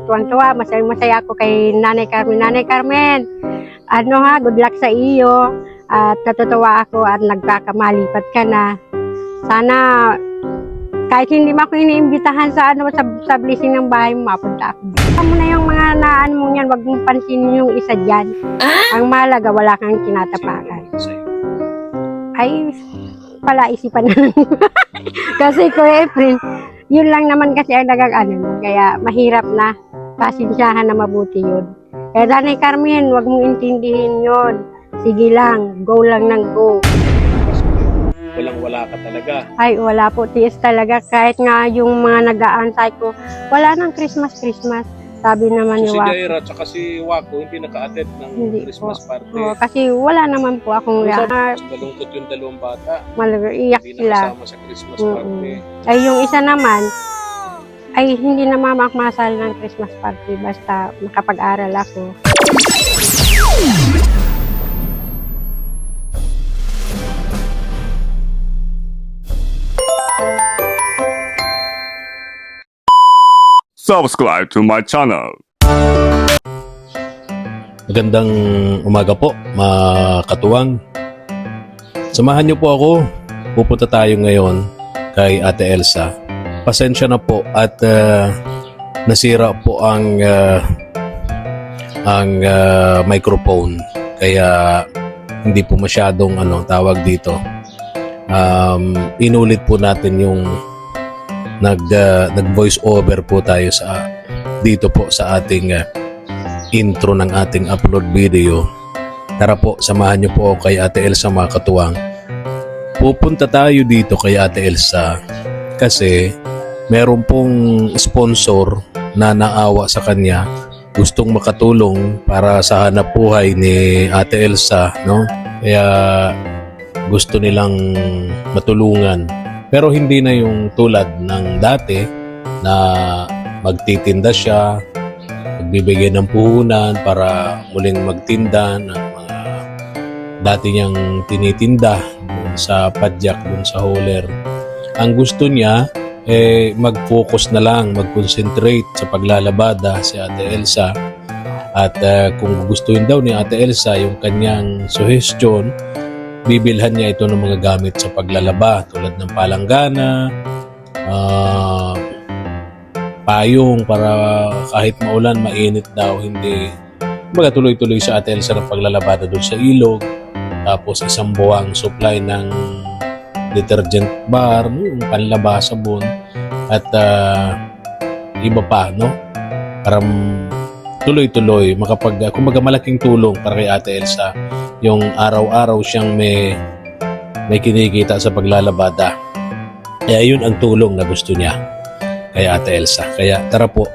Tuwang-tuwa, masaya ako kay Nanay Carmen. Nanay Carmen, good luck sa iyo. At natutuwa ako at nagkakamalipat ka na. Sana, kahit hindi mo ako iniimbitahan sa blessing ng bahay mo, mapunta ako. Alam mo na yung mga naan mo yan, wag mong pansinin yung isa dyan. Ang mahalaga, wala kang kinatapakan. Ay, palaisipan na. Kasi Kuya Efren, yun lang naman kasi ang kaya mahirap na. Pasensyahan na mabuti yun. Kaya Nanay Carmen, wag mong intindihin yun. Sige lang, go lang ng go. Walang-wala ka talaga. Ay, wala po, tiis talaga. Kahit nga yung mga nag-aantay ko, wala nang Christmas. Sabi naman ni So, si Wako. Jaira at si Wako hindi naka-attend ng Hindi Christmas po. party. Oo, kasi wala naman po akong Malungkot yung dalawang bata. iyak Hindi sila. nakasama sa Christmas party. Ay, yung isa naman, ay hindi na mamakmasal ng Christmas party basta makapag-aral ako. Subscribe to my channel. Magandang umaga po, mga katuwang. Samahan niyo po ako. Pupunta tayo ngayon kay Ate Elsa. Pasensya na po at nasira po ang microphone. Kaya hindi po masyadong tawag dito. Inulit po natin yung nag-voice over po tayo dito po sa ating intro ng ating upload video. Tara po, samahan niyo po kay Ate Elsa, mga katuwang. Pupunta tayo dito kay Ate Elsa kasi meron pong sponsor na naawa sa kanya, gustong makatulong para sa hanap buhay ni Ate Elsa, no? Kaya gusto nilang matulungan. Pero hindi na yung tulad ng dati na magtitinda siya, magbibigay ng puhunan para muling magtinda ng mga dati niyang tinitinda dun sa padyak, dun sa hauler. Ang gusto niya, mag-focus na lang, mag-concentrate sa paglalabada si Ate Elsa. At kung gustuin daw ni Ate Elsa yung kanyang suggestion, bibilhan niya ito ng mga gamit sa paglalaba tulad ng palanggana, payong para kahit maulan, mainit daw, hindi tuloy-tuloy sa Ate Elsa ng paglalabada doon sa ilog. Tapos isang buwang supply ng detergent bar, yung panlaba, sabon at iba pa, no? Para tuloy-tuloy kumbaga malaking tulong para kay Ate Elsa yung araw-araw siyang may kinikita sa paglalabada. Kaya yun ang tulong na gusto niya kay Ate Elsa. Kaya tara po,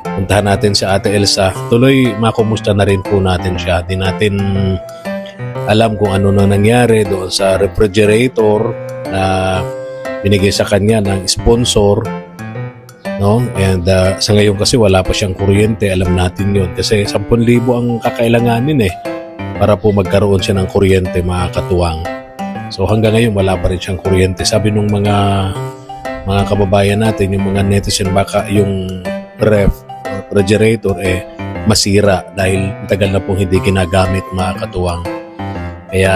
puntahan natin si Ate Elsa. Tuloy makumusta na rin po natin siya. Di natin alam kung ano na nangyari doon sa refrigerator na binigay sa kanya ng sponsor, no? And sa ngayon kasi wala pa siyang kuryente, alam natin yun kasi 10,000 ang kakailanganin para po magkaroon siya ng kuryente, mga katuwang. So hanggang ngayon wala pa rin siyang kuryente. Sabi nung mga kababayan natin, yung mga netizen, baka yung refrigerator masira dahil tagal na pong hindi ginagamit, mga katuwang. Kaya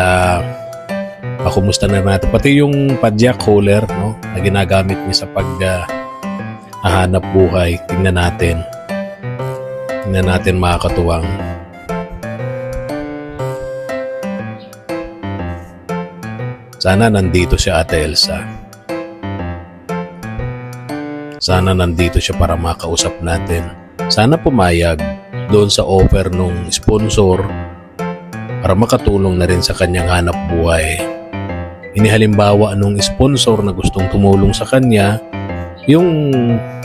makumusta na natin. Pati yung padyak cooler, no, na ginagamit niya sa paghahanap buhay. Tingnan natin, mga katuwang. Sana nandito si Ate Elsa. Sana nandito siya para makausap natin. Sana pumayag doon sa offer nung sponsor para makatulong na rin sa kanyang hanap buhay. Inihalimbawa nung sponsor na gustong tumulong sa kanya, yung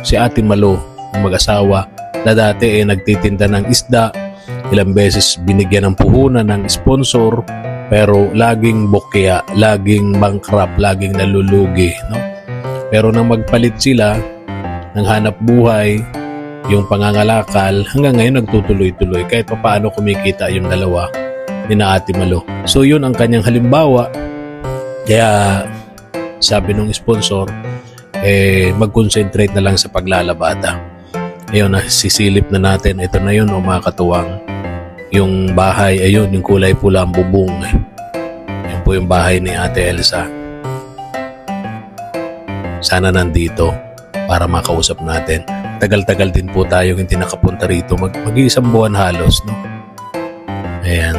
si Ate Malo, yung mag-asawa na dati nagtitinda ng isda, ilang beses binigyan ng puhunan ng sponsor, pero laging bokya, laging bankrupt, laging nalulugi, no? Pero nang magpalit sila ng hanap buhay, yung pangangalakal, hanggang ngayon nagtutuloy-tuloy kahit paano kumikita yung dalawa ni na Ate Malo. So yun ang kanyang halimbawa. Kaya sabi ng sponsor, mag-concentrate na lang sa paglalabada. Ayun, nasisilip na natin. Ito na yun, mga katuwang. Yung bahay, ayun, yung kulay pula ang bubong. Yun po yung bahay ni Ate Elsa. Sana nandito para makausap natin. Tagal-tagal din po tayo hindi nakapunta rito. Mag-iisang buwan halos, no? Ayan.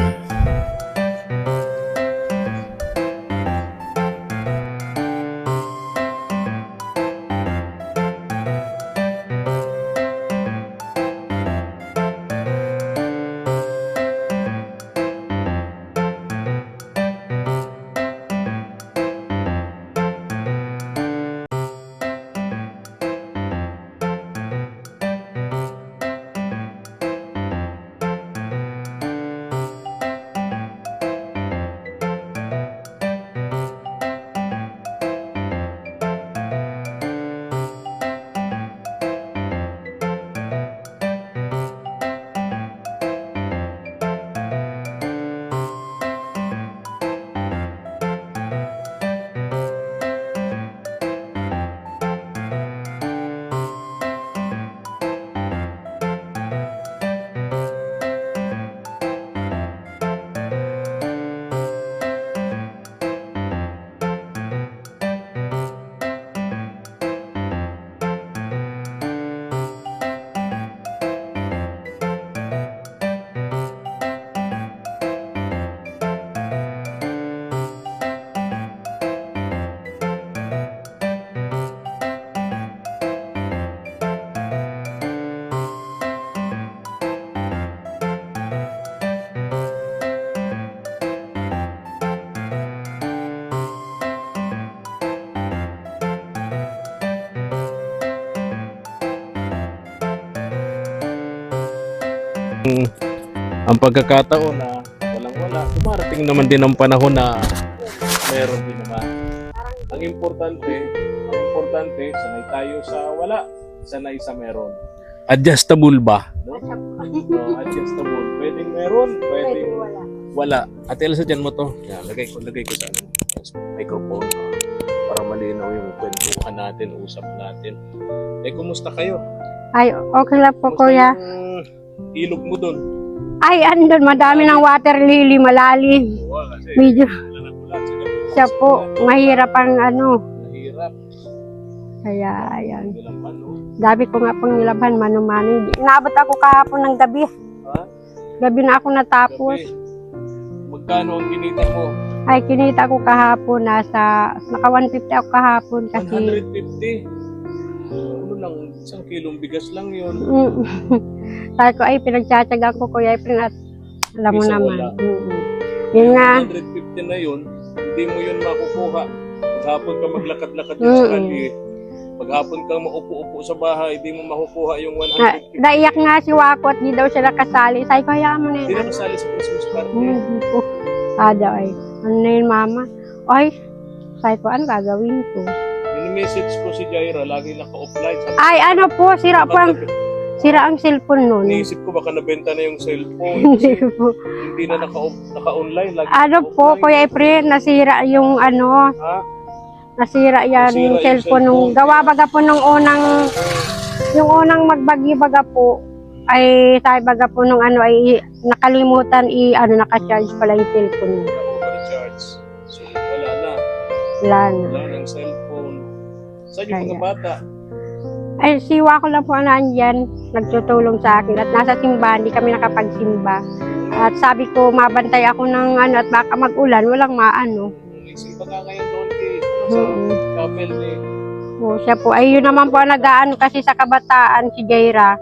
Ang pagkakataon na walang-wala, dumarating naman din ang panahon na meron din naman. Ang importante, sanay tayo sa wala, sanay sa meron. Adjustable ba? No? Adjustable. Pwedeng meron, pwedeng wala. Ate Elsa, dyan mo to. Yan, lagay ko sa microphone para malinaw yung kwentuhan natin, usap natin. Kumusta kayo? Ay, okay lang po, Kumusta kuya. yung ilog mo doon? Ay, andun, madami ng water lily, malalim. Kasi Medyo, ulan sa gabi. siya po, mahirap ang Mahirap. Kaya, ayan. Nilaban, no? Dami ko nga pong nilaban, mano-mano. Inaabot ako kahapon ng gabi. Ha? Gabi na ako natapos. Gabi. Magkano ang kinita mo? Ay, kinita ko kahapon, naka 150 ako kahapon kasi... 150. Ano lang, isang kilong bigas lang yun. Sabi ko, ay, pinagtsatsagaan ko, Kuya Efren, at alam mo Isa naman. wala. Yun nga. 150 na yun, hindi mo yun makukuha. Paghapon ka maglakad-lakad yun sa kali. Paghapon ka maupo-upo sa bahay, hindi mo makukuha yung 150. Naiyak nga si Wako at di daw siya nakasali. Sabi ko, hayaan mo na Hindi yun. na masali sa Christmas party. Hindi po. Daw ay, ano na yun, mama? Ay, sabi ko, ano gagawin ko? Mini-message ko si Jaira, lagi naka-offline. Ay, ano po, sira ang cellphone nun. Iniisip ko baka nabenta na yung cellphone. Hindi po. Hindi na naka-online. Lagi Ano po, naka-offline. Kuya Efren, nasira yung Ha? nasira yan Nasira yung yung cellphone nung cellphone. gawa baga po nung yung unang magbagi baga po ay tayo baga po nung ay nakalimutan naka-charge pala yung cellphone niya. Naka-overcharge. So, wala na. Wala na. Wala ng cellphone. Saan yung mga Kaya. bata? Ay, siwa ko lang po nandyan, nagtutulong sa akin at nasa simbahan, di kami nakapagsimba. At sabi ko, mabantay ako ng at baka mag-ulan, walang maano. Nagsimba nga ngayon doon sa chapel ni Siya po, ay yun naman po ang nag-aano kasi sa kabataan si Jaira.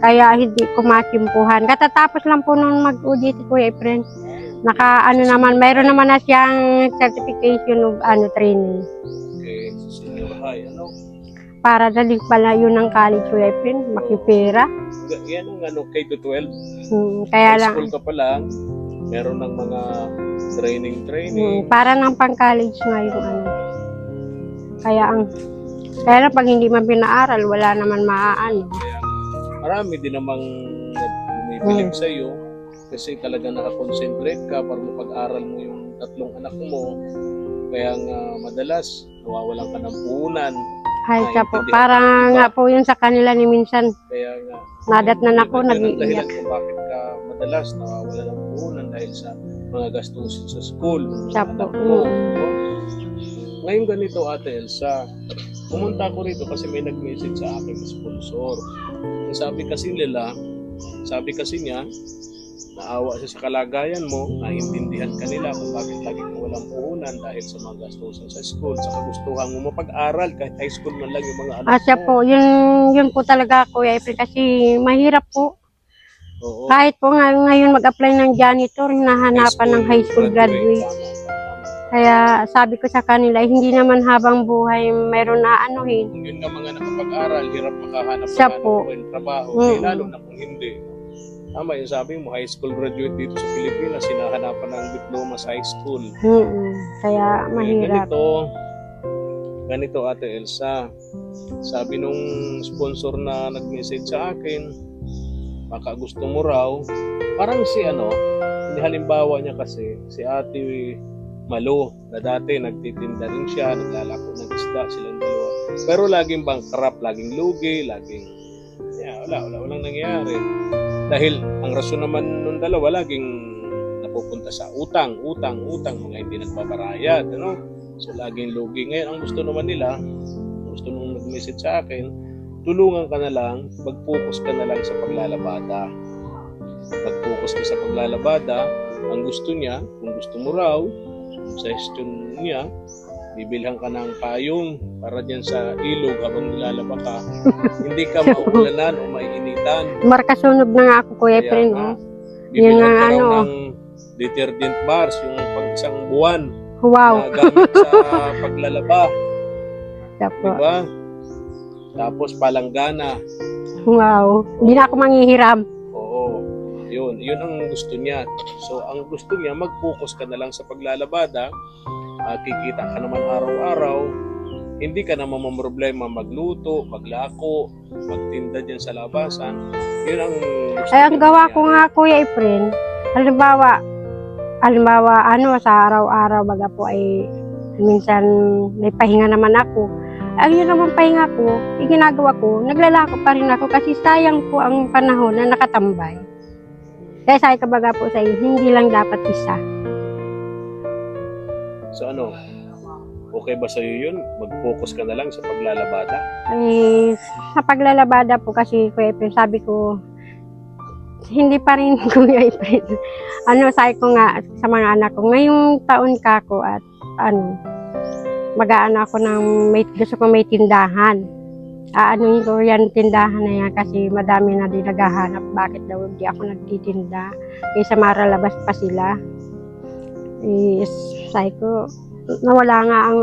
Kaya hindi ko masimpuhan. Katatapos lang po nung mag-UD si Kuya Efren. Naman, mayroon naman na siyang certification of training. Okay, senior high, ano? Para daling pala yun ng college, Kuya Efren, makipera. Yan ang K-12. Kaya High lang, school ka pa lang, meron ng mga training. para ng pang-college nga yung Kaya lang pag hindi man pinaaral, wala naman maaano. Kaya marami din namang bumibilig sa iyo kasi talaga nakakonsentrate ka para mapag-aral mo yung tatlong anak mo. Kaya nga madalas nawawalan ka ng puhunan Ay, siya po. Naiintindihan Parang ko, nga diba? po yun sa kanila ni minsan. Kaya nga. Nadatnan ako, Yun ang nag-iiyak. dahilan kung bakit ka madalas nawawala ng puhunan dahil sa mga gastusin sa school. Siya Mga po. anak mo, no? Ngayon ganito, Ate Elsa, pumunta ako rito kasi may nag-message sa akin sponsor. Sabi kasi niya, naawa siya sa kalagayan mo, naintindihan ka nila kung bakit lagi kang walang puhunan dahil sa mga gastusin sa school, sa kagustuhan mo mapag-aral kahit high school man lang yung mga anak Siya mo. po, yun po talaga Kuya Efren kasi mahirap po. Oo. Kahit po nga ngayon mag-apply ng janitor, hinahanapan ng high school graduate. Kaya sabi ko sa kanila, hindi naman habang buhay mayroon na anuhin. Kung yun nga mga nakapag-aral, hirap makahanap Siya ng po. trabaho, Mm. lalo na kung hindi. Tama yung sabi mo, high school graduate dito sa Pilipinas, sinahanapan ng diploma sa high school. Kaya mahirap. Ganito Ate Elsa, sabi nung sponsor na nag-message sa akin, baka gusto mo raw, parang hindi halimbawa niya kasi, si Ate Malo, na dati nagtitinda rin siya, naglalako ng isda, silang dalawa. Pero laging bankrupt, laging lugi, walang nangyayari. Dahil ang rason naman nung dalawa, laging napupunta sa utang, mga hindi nagbabarayad, ano? So laging lugi. Ngayon, ang gusto naman nila, gusto nung nag-message sa akin, tulungan ka na lang, mag-focus ka na lang sa paglalabada. Mag-focus ka sa paglalabada. Ang gusto niya, kung gusto mo raw, suggestion niya, bibilhan ka ng payong para dyan sa ilog habang nilalaba ka. Hindi ka maulanan o maiinitan. Markasunog na nga ako Kuya Kaya Efren. nga, Yun bibilhan nga ka raw ano. ng detergent bars, yung pag isang buwan Wow. na gamit sa paglalaba. Siya po. Diba? Tapos palanggana. Wow. Hindi na ako manghihiram. Oo. Yun ang gusto niya. So, ang gusto niya, mag-focus ka na lang sa paglalabada. Kikita ka naman araw-araw. Hindi ka naman mamroblema magluto, maglako, magtinda dyan sa labasan. Yun ang gusto Ay, ang niya gawa mangyari. ko nga Kuya Efren, halimbawa, sa araw-araw, baga po ay minsan may pahinga naman ako. Ang yun naman pahinga ko, ginagawa ko, naglalako pa rin ako kasi sayang po ang panahon na nakatambay. Kaya sabi ko baga po sa iyo, hindi lang dapat isa. So okay ba sa'yo yun? Mag-focus ka na lang sa paglalabada? Ay, sa paglalabada po kasi Kuya Efren, sabi ko, hindi pa rin Kuya Efren. Sabi ko nga sa mga anak ko, ngayong taon ka ko at mag-aano ako gusto ko may tindahan. Aanuhin ko yan tindahan na yan kasi madami na din naghahanap. Bakit daw hindi ako nagtitinda? Kaysa maralabas pa sila. Sabi ko, nawala nga ang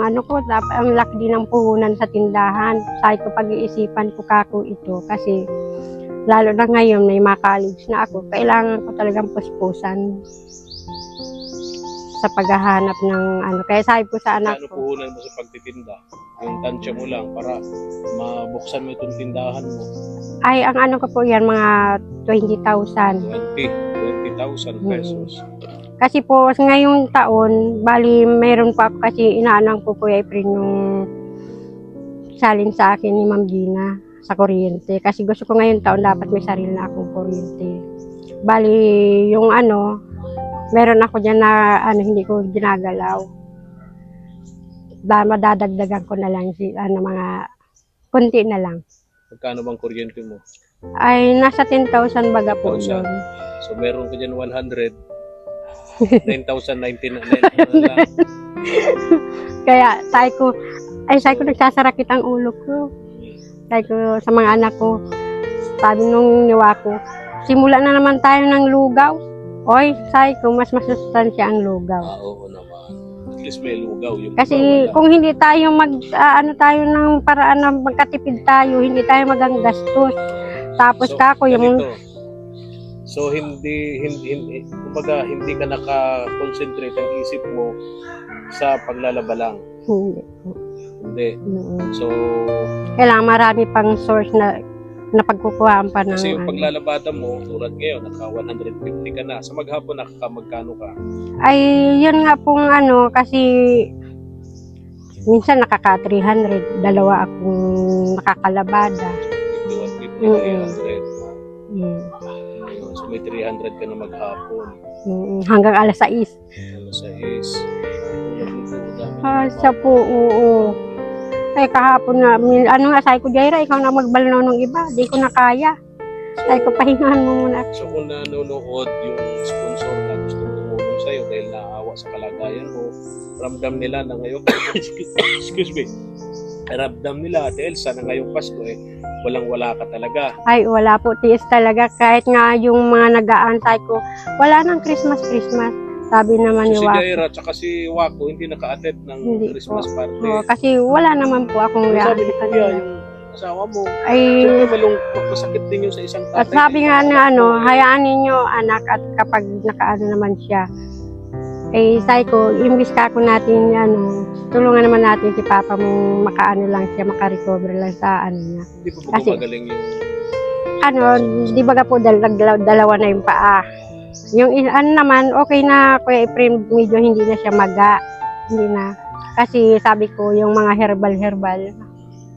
ang laki din ng puhunan sa tindahan. Sabi ko, pag-iisipan ko kako ito kasi lalo na ngayon may college na ako, kailangan ko talagang puspusan sa paghahanap ng Kaya sabi ko sa anak Ano ko, puhunan mo sa pagtitinda? Yung tansya mo lang para mabuksan mo itong tindahan mo. ay ang ko po yan, mga 20,000. 20,000 pesos. Kasi po ngayong taon, bali mayroon pa ako kasi inaanang ko Kuya Efren yung salin sa akin ni Ma'am Gina sa kuryente. Kasi gusto ko ngayong taon dapat may sarili na akong kuryente. Bali yung meron ako dyan na hindi ko ginagalaw. Madadagdagan ko na lang mga kunti na lang. Magkano bang kuryente mo? Ay nasa 10,000 baga po 10,000. yun. So meron ka dyan 100. 9,099 na lang. Kaya sabi ko nagsasarapit ang ulo ko. Sabi ko sa mga anak ko, sabi nung niwa ko, simula na naman tayo ng lugaw. Oy, sabi ko, mas masustansya ang lugaw. Oo naman. At least may lugaw. Yung Kasi wala. kung hindi tayo tayo ng paraan na magkatipid tayo, hindi tayo maganggastos. Tapos ganito. So hindi kumbaga hindi ka naka-concentrate ang isip mo sa paglalaba lang. Hindi. So Kailangan marami pang source na pagkukuhaan pa ng kasi yung paglalabada mo, tulad ngayon, naka 150 ka na. Sa maghapon, magkano ka? Ay, yun nga pong kasi Minsan nakaka 300, dalawa akong nakakalabada. 300. Mm. Ayun, so may 300 ka na maghapon. Hanggang alas 6. Ano sa is, Siya po, oo. Ay, kahapon nga, ano nga, sabi ko, Jaira, ikaw na magbalanaw ng iba. Di ko na kaya. Sabi ko, pahingahan mo muna. So kung nanonood yung sponsor na gusto tumulong sa'yo dahil naawa sa kalagayan mo, ramdam nila na ngayon, excuse me, ramdam nila, Ate Elsa, na ngayong Pasko walang-wala ka talaga. Ay, wala po, tiis talaga. Kahit nga yung mga nag-aan, sabi ko, wala nang Christmas. Sabi naman ni So si Wako. Jaira at si Wako hindi naka-attend ng Hindi Christmas po. party. Oo, kasi wala naman po akong Pero reaction sabi ni sa Kuya, kanila. yung asawa mo, Ay, siyempre malungkot, masakit din yung sa isang tatay. at sabi nga na hayaan ninyo anak at kapag nakaano naman siya. Eh, sabi ko, imbis ka ako natin, tulungan naman natin si Papa mo makaano lang siya, makarecover lang sa ano niya. Hindi po Kasi- gumagaling yung... Di ba po dalawa na yung paa. Yung naman, okay na, Kuya Efrem, medyo hindi na siya maga. Hindi na. Kasi sabi ko, yung mga herbal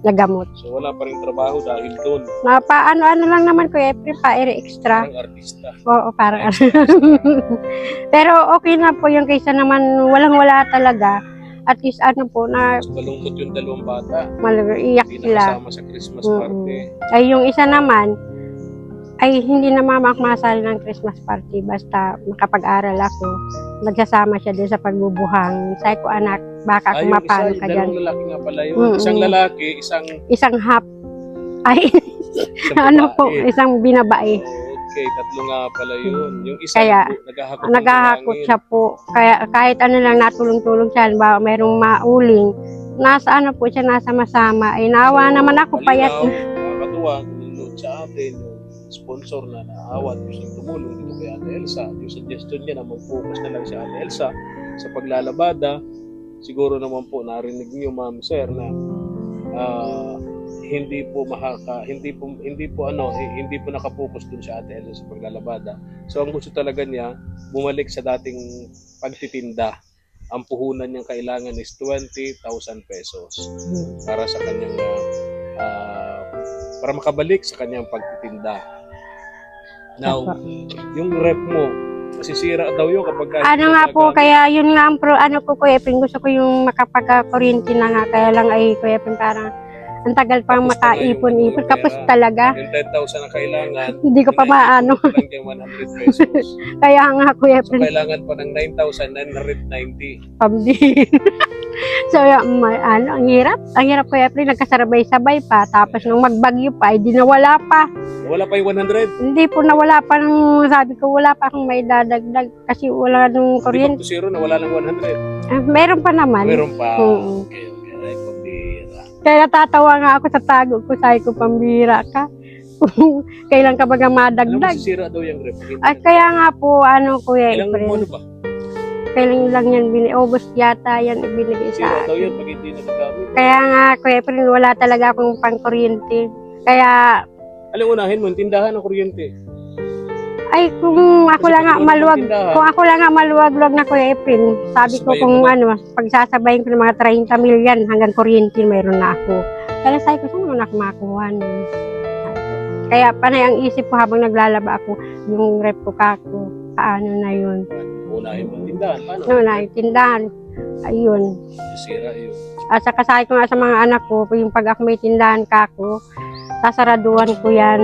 na gamot. So wala pa rin trabaho dahil doon. Ano lang naman, Kuya Efrem, pa-ere extra. Parang artista. Oo, parang pero okay na po yung kaysa naman walang-wala talaga. At least ano po na Mas malungkot yung dalawang bata. iyak Hindi sila. nakasama sa Christmas party. Ay yung isa naman ay hindi na mamakmasal ng Christmas party basta makapag-aral ako. Nagsasama siya doon sa pagbubuhang. Sabi ko, anak, baka kung mapano ka dyan. Dalawang lalaki nga pala yun. Isang lalaki, Isang half. Ay, isang ano po, babae. isang binabae. Okay, tatlo nga pala yun. Yung isa, Kaya, naghahakot ng Naghahakot hangin. siya po. Kaya kahit ano lang natulong-tulong siya, ba mayroong mauling, nasa ano po siya, nasa masama. Ay naawa So, naman ako, payat malinaw, na. nakakatuwa, nanonood sa atin, yung sponsor na naawa, gusto tumulong dito kay Ate Elsa. Yung suggestion niya na mag-focus na lang si Ate Elsa sa paglalabada. Siguro naman po narinig niyo, Ma'am Sir, na hindi po nakapokus dun sa Ate Elsa sa paglalabada. So ang gusto talaga niya, bumalik sa dating pagtitinda. Ang puhunan niyang kailangan is 20,000 pesos para sa kanyang para makabalik sa kanyang pagtitinda. Now, yung rep mo, masisira daw yun kapag Ano nga po, kaya yun nga ang Kuya Efren, gusto ko yung makapagka-kuryente na nga, kaya lang ay Kuya Efren parang ang tagal pang Tapos makaipon-ipon, pala yung kapos pera. talaga. Yung 10,000 na kailangan, Hindi ko pa maano. lang yung 100 pesos. Kaya nga Kuya So, Efren, kailangan pa ng 9,990. pambili. So, ang hirap Kuya Efren, nagkasabay-sabay pa, tapos nung magbagyo pa, ay di nawala pa. Wala pa yung 100. Hindi po nawala pa nung sabi ko, wala pa akong may dadagdag kasi wala nung Hindi kuryente. to zero na wala ng 100. Meron pa naman. Meron pa. Oo. Okay. Ay, pambira. Kaya natatawa nga ako sa tago ko, sabi ko, pambira ka. Kailan ka baga Alam mo, madagdag? sisira daw yung rep. Ay, kaya nga po, Kuya Ilang Efren, ano ba? kailan lang yan, August yata yan ibinigay Sira sa daw akin. yun pag hindi nagagamit. Kaya nga, Kuya Efren, wala talaga akong pangkuryente. Kaya, Alam, unahin mo, yung tindahan ng kuryente. ay, kung ako Kasi lang nga kung maluwag, tindahan, kung ako lang nga maluwag-luwag na Kuya Efren, sabi ko sabayin kung mo ba? pagsasabayin ko ng mga 30 million hanggang kuryente meron na ako. Kaya sabi ko, saan mo na ako makuha nun? Kaya panay ang isip ko habang naglalaba ako, yung rep ko kako, paano na yun. Unahin mo yung tindahan. Paano? No, tindahan. Ayun. Sisira yun. At saka sabi ko nga sa mga anak ko, yung pag ako may tindahan kako, sasaraduhan ko yan.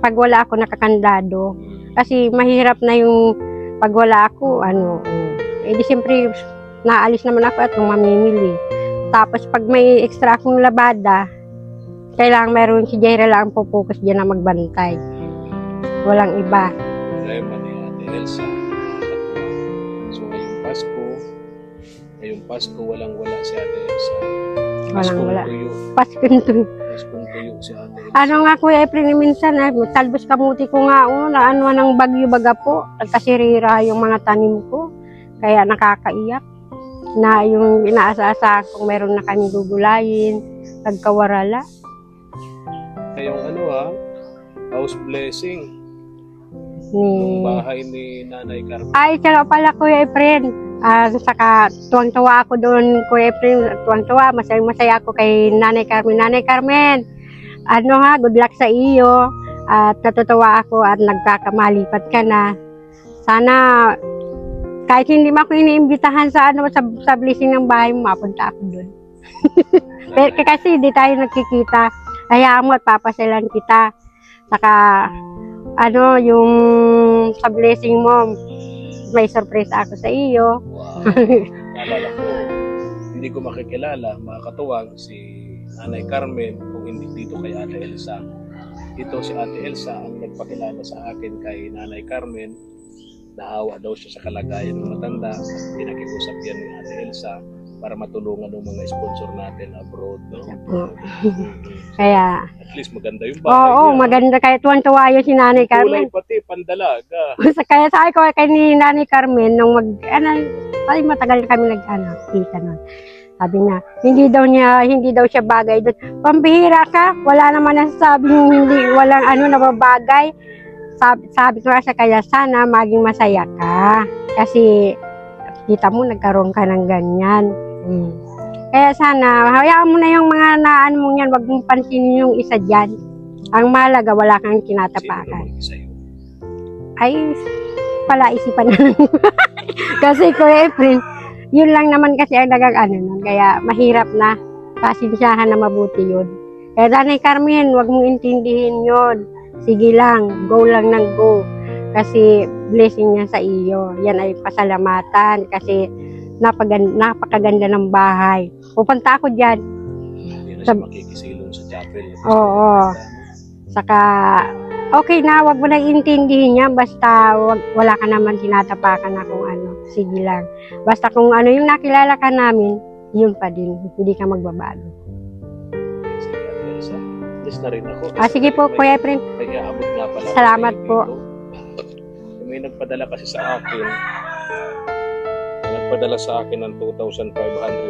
Pag wala ako nakakandado. Kasi mahirap na yung pag wala ako, di siyempre naalis naman ako at mamimili. Tapos pag may extra akong labada, kailangan meron si Jaira lang ang pupukas dyan na magbantay. Walang iba. Problema ni Ate Elsa. So ngayong Pasko, walang-wala si Ate Elsa. Walang-wala. Tuyo. Paskong to. Paskong tuyo si Ate Elsa. Ano nga Kuya Efren, minsan talbos kamuti ko nga ng bagyo baga po. Nagkasirira yung mga tanim ko. Kaya nakakaiyak. Na yung inaasa-asa kung meron na kami gugulayin, nagkawarala. Ngayong house blessing. Yung bahay ni Nanay Carmen. Ay, siya nga pala, Kuya Efren. Saka tuwang-tuwa ako doon, Kuya Efren. Tuwang-tuwa, masaya ako kay Nanay Carmen. Nanay Carmen, good luck sa iyo. At natutuwa ako at nagkakamalipat ka na. Sana, kahit hindi mo ako iniimbitahan sa blessing ng bahay mo, mapunta ako doon. Pero kasi di tayo nagkikita. Hayaan mo at papasalan kita. Saka, yung sa blessing mo, may surprise ako sa iyo. Wow. Naalala ko, hindi ko makikilala, makakatuwang si Nanay Carmen kung hindi dito kay Ate Elsa. Ito si Ate Elsa ang nagpakilala sa akin kay Nanay Carmen. Naawa daw siya sa kalagayan ng matanda. Pinakiusap yan ni Ate Elsa para matulungan ng mga sponsor natin abroad. No? Kaya, at least maganda yung bahay oo, niya. maganda. Kaya tuwan-tuwa yun si Nanay Kulay Carmen. pati, pandalaga. Kaya sabi ko kay ni Nanay Carmen, nung matagal kami kita nun. Sabi niya, hindi daw siya bagay doon. Pambihira ka, wala naman nasasabing walang nababagay. Sabi ko sa kaya sana maging masaya ka. Kasi kita mo nagkaroon ka ng ganyan. Kaya sana, hayaan mo na yung mga naan mo yan, wag mong pansinin yung isa dyan. Ang mahalaga, wala kang Sino kinatapakan. naman isa yun? Ay, palaisipan na lang. Kasi Kuya Efren, yun lang naman kasi ang nun. Kaya mahirap na. Pasensyahan na mabuti yun. Kaya Nanay Carmen, wag mong intindihin yun. Sige lang, go lang ng go. Kasi blessing niya sa iyo. Yan ay pasalamatan kasi napakaganda ng bahay. Pupunta ako dyan. Hindi na siya makikisilon sa chapel. Oo. Saka, okay na, wag mo na intindihin niya. Basta wala ka naman tinatapakan na kung ano. Sige lang. Basta kung ano yung nakilala ka namin, yun pa din. Hindi ka magbabago. Sige, Ate Elsa. Alis na rin ako. Sige po, Kuya Efren. May aabot nga pala. Salamat po. May nagpadala kasi sa akin. Nagpadala sa akin ng 2,500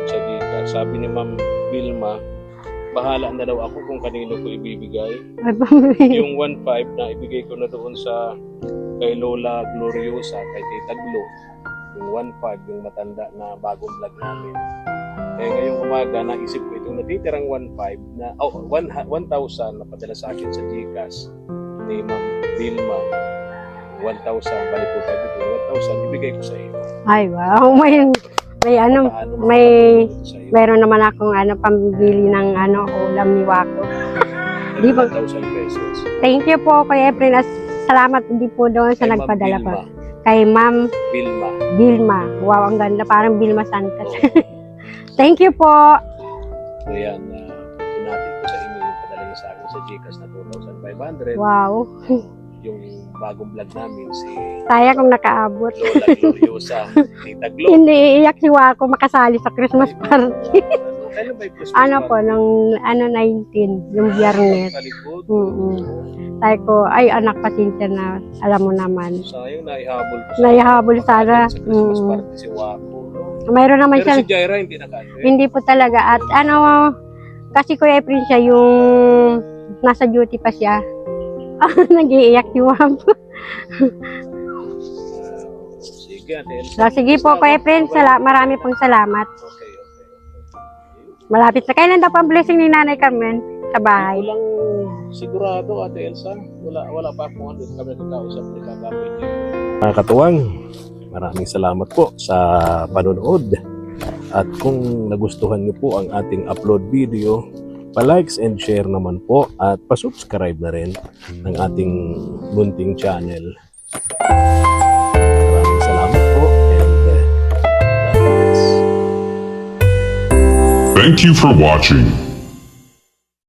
sa Gcash. Sabi ni Ma'am Vilma, bahala na daw ako kung kanino ko ibibigay. Yung 1,500 na ibigay ko na doon sa kay Lola Gloriosa, kay Tita Glo. Yung 1,500, yung matanda na bagong vlog namin. Eh ngayong umaga, naisip ko itong natitirang 1,500 na 1,000 na padala sa akin sa Gcash ni Ma'am Vilma. 1,000, balik ko tayo dito. 1,000, ibigay ko sa iyo. Ay, wow. Mayroon naman akong pambili ng ulam ni Wako. Di ba? 1,000 pesos. Thank you po, Kuya Efren. Salamat din po doon sa Kay Ma'am nagpadala Vilma. po. Kay Ma'am Vilma. Vilma. Wow, ang ganda. Parang Vilma Santos. Oh. Thank you po. So yan, pinati ko sa inyo yung padala niyo sa akin sa Gcash na 2,500. Wow. Yung bagong vlog namin, si Saya kung nakaabot. Lola Gloriosa, Tita Glo. Hindi iiyak si Wako makasali sa Christmas party. Kailan ba yung Christmas Po, nung 19, yung biyernes. Talikod. Sabi ko, ay anak, pasensya na. Alam mo naman. Sayang, naihabol ko Naihabol sana. Sa Christmas party si Wako. Mayroon naman Pero siya. si Jaira hindi nakate. Hindi po talaga. At kasi Kuya Efren siya yung nasa duty pa siya. Nag-iiyak si Wako. Sige, Ate Elsa. Sige po, Kuya Efren. Marami pong salamat. Okay. Malapit na. Kailan daw pa ang blessing ni Nanay Carmen sa bahay? Walang sigurado, Ate Elsa. Wala pa akong kami nagkausap ni Kagapit. Mga katuwang, maraming salamat po sa panonood. At kung nagustuhan niyo po ang ating upload video, pa-likes and share naman po at pa-subscribe na rin ng ating munting channel. Maraming salamat po and God bless. Thank you for watching.